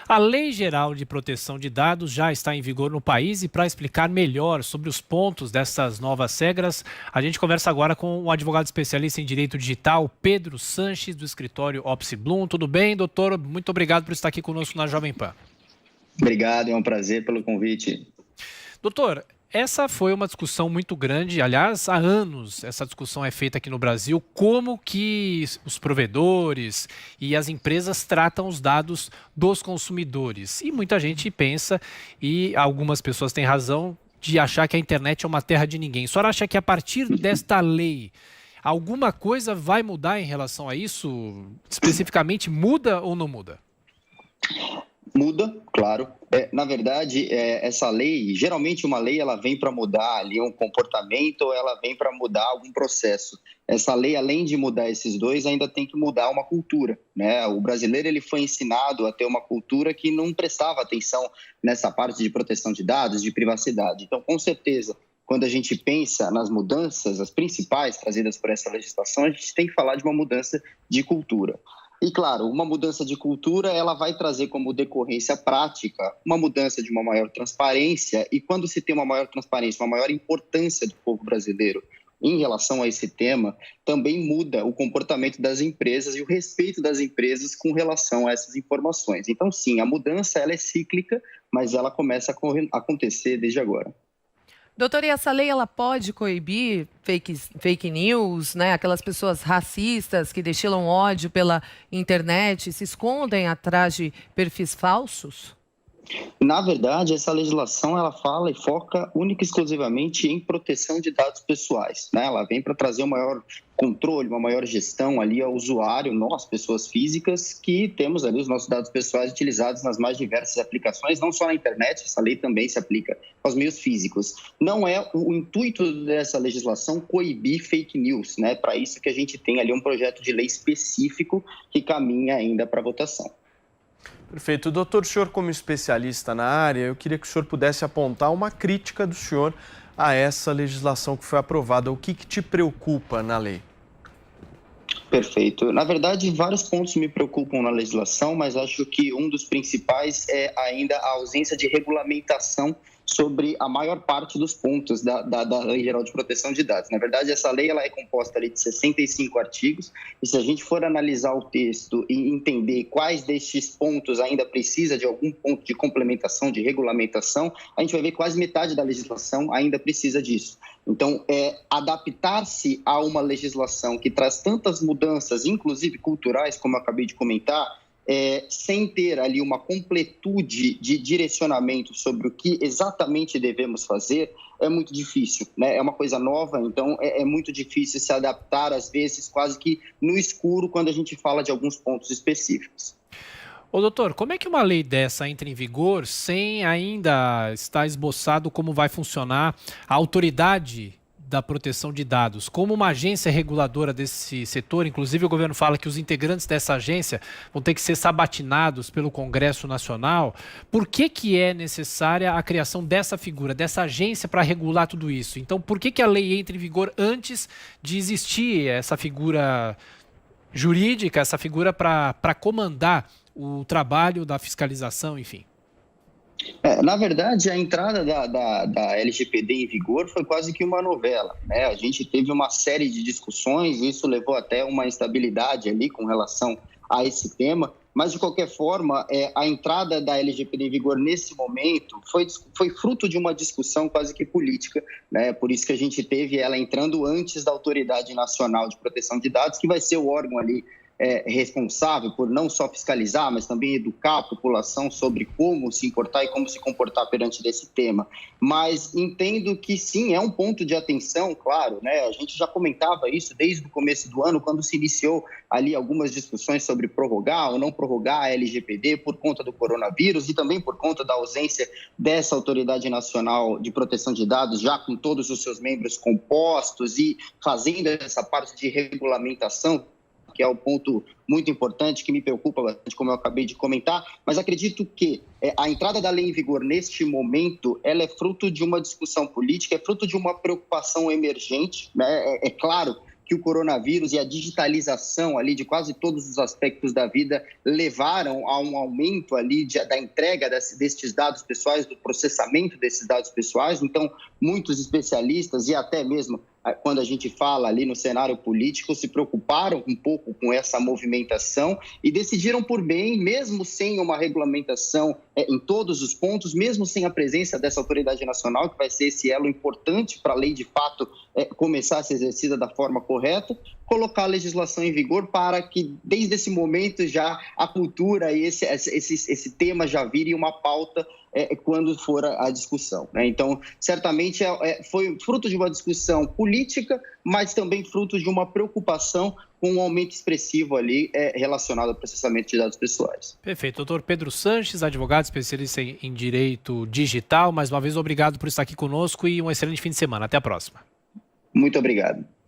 A Lei Geral de Proteção de Dados já está em vigor no país e para explicar melhor sobre os pontos dessas novas regras, a gente conversa agora com o advogado especialista em direito digital, Pedro Sanches, do escritório Opsi Blum. Tudo bem, doutor? Muito obrigado por estar aqui conosco na Jovem Pan. Obrigado, é um prazer pelo convite. Doutor, essa foi uma discussão muito grande, aliás, há anos essa discussão é feita aqui no Brasil, como que os provedores e as empresas tratam os dados dos consumidores. E muita gente pensa, e algumas pessoas têm razão, de achar que a internet é uma terra de ninguém. A senhora acha que a partir desta lei, alguma coisa vai mudar em relação a isso? Especificamente, muda ou não muda? Muda, claro. Na verdade, essa lei, geralmente uma lei ela vem para mudar ali um comportamento ou ela vem para mudar algum processo. Essa lei, além de mudar esses dois, ainda tem que mudar uma cultura, né? O brasileiro ele foi ensinado a ter uma cultura que não prestava atenção nessa parte de proteção de dados, de privacidade. Então, com certeza, quando a gente pensa nas mudanças, as principais trazidas por essa legislação, a gente tem que falar de uma mudança de cultura. E, claro, uma mudança de cultura ela vai trazer como decorrência prática uma mudança de uma maior transparência e quando se tem uma maior transparência, uma maior importância do povo brasileiro em relação a esse tema, também muda o comportamento das empresas e o respeito das empresas com relação a essas informações. Então, sim, a mudança ela é cíclica, mas ela começa a acontecer desde agora. Doutora, e essa lei ela pode coibir fake news, né? Aquelas pessoas racistas que destilam ódio pela internet, se escondem atrás de perfis falsos? Na verdade, essa legislação ela fala e foca única e exclusivamente em proteção de dados pessoais, né? Ela vem para trazer um maior controle, uma maior gestão ali ao usuário, nós, pessoas físicas, que temos ali os nossos dados pessoais utilizados nas mais diversas aplicações, não só na internet, essa lei também se aplica aos meios físicos. Não é o intuito dessa legislação coibir fake news, né? Para isso que a gente tem ali um projeto de lei específico que caminha ainda para votação. Perfeito. Doutor, o senhor como especialista na área, eu queria que o senhor pudesse apontar uma crítica do senhor a essa legislação que foi aprovada. O que te preocupa na lei? Perfeito. Na verdade, vários pontos me preocupam na legislação, mas acho que um dos principais é ainda a ausência de regulamentação sobre a maior parte dos pontos da Lei Geral de Proteção de Dados. Na verdade, essa lei ela é composta ali de 65 artigos, e se a gente for analisar o texto e entender quais destes pontos ainda precisa de algum ponto de complementação, de regulamentação, a gente vai ver que quase metade da legislação ainda precisa disso. Então, adaptar-se a uma legislação que traz tantas mudanças, inclusive culturais, como eu acabei de comentar, sem ter ali uma completude de direcionamento sobre o que exatamente devemos fazer, é muito difícil, né? É uma coisa nova, então é muito difícil se adaptar, às vezes, quase que no escuro, quando a gente fala de alguns pontos específicos. Ô doutor, como é que uma lei dessa entra em vigor sem ainda estar esboçado como vai funcionar a autoridade da proteção de dados? Como uma agência reguladora desse setor, inclusive o governo fala que os integrantes dessa agência vão ter que ser sabatinados pelo Congresso Nacional. Por que é necessária a criação dessa figura, dessa agência para regular tudo isso? Então, por que a lei entra em vigor antes de existir essa figura jurídica, essa figura para comandar o trabalho da fiscalização, enfim? Na verdade, a entrada da LGPD em vigor foi quase que uma novela, né? A gente teve uma série de discussões e isso levou até uma instabilidade ali com relação a esse tema, mas de qualquer forma, a entrada da LGPD em vigor nesse momento foi fruto de uma discussão quase que política, né? Por isso que a gente teve ela entrando antes da Autoridade Nacional de Proteção de Dados, que vai ser o órgão ali responsável por não só fiscalizar, mas também educar a população sobre como se importar e como se comportar perante desse tema. Mas entendo que sim, é um ponto de atenção, claro, né? A gente já comentava isso desde o começo do ano, quando se iniciou ali algumas discussões sobre prorrogar ou não prorrogar a LGPD por conta do coronavírus e também por conta da ausência dessa Autoridade Nacional de Proteção de Dados, já com todos os seus membros compostos e fazendo essa parte de regulamentação, que é o ponto muito importante que me preocupa bastante, como eu acabei de comentar, mas acredito que a entrada da lei em vigor neste momento, ela é fruto de uma discussão política, é fruto de uma preocupação emergente, né? É claro que que o coronavírus e a digitalização ali de quase todos os aspectos da vida levaram a um aumento ali da entrega destes dados pessoais, do processamento desses dados pessoais. Então, muitos especialistas e até mesmo quando a gente fala ali no cenário político, se preocuparam um pouco com essa movimentação e decidiram por bem, mesmo sem uma regulamentação em todos os pontos, mesmo sem a presença dessa autoridade nacional, que vai ser esse elo importante para a lei, de fato, começar a ser exercida da forma correta, colocar a legislação em vigor para que, desde esse momento, já a cultura e esse tema já vire uma pauta quando for a discussão, né? Então, certamente foi fruto de uma discussão política, mas também fruto de uma preocupação com um aumento expressivo ali relacionado ao processamento de dados pessoais. Perfeito. Doutor Pedro Sanches, advogado especialista em direito digital. Mais uma vez, obrigado por estar aqui conosco e um excelente fim de semana. Até a próxima. Muito obrigado.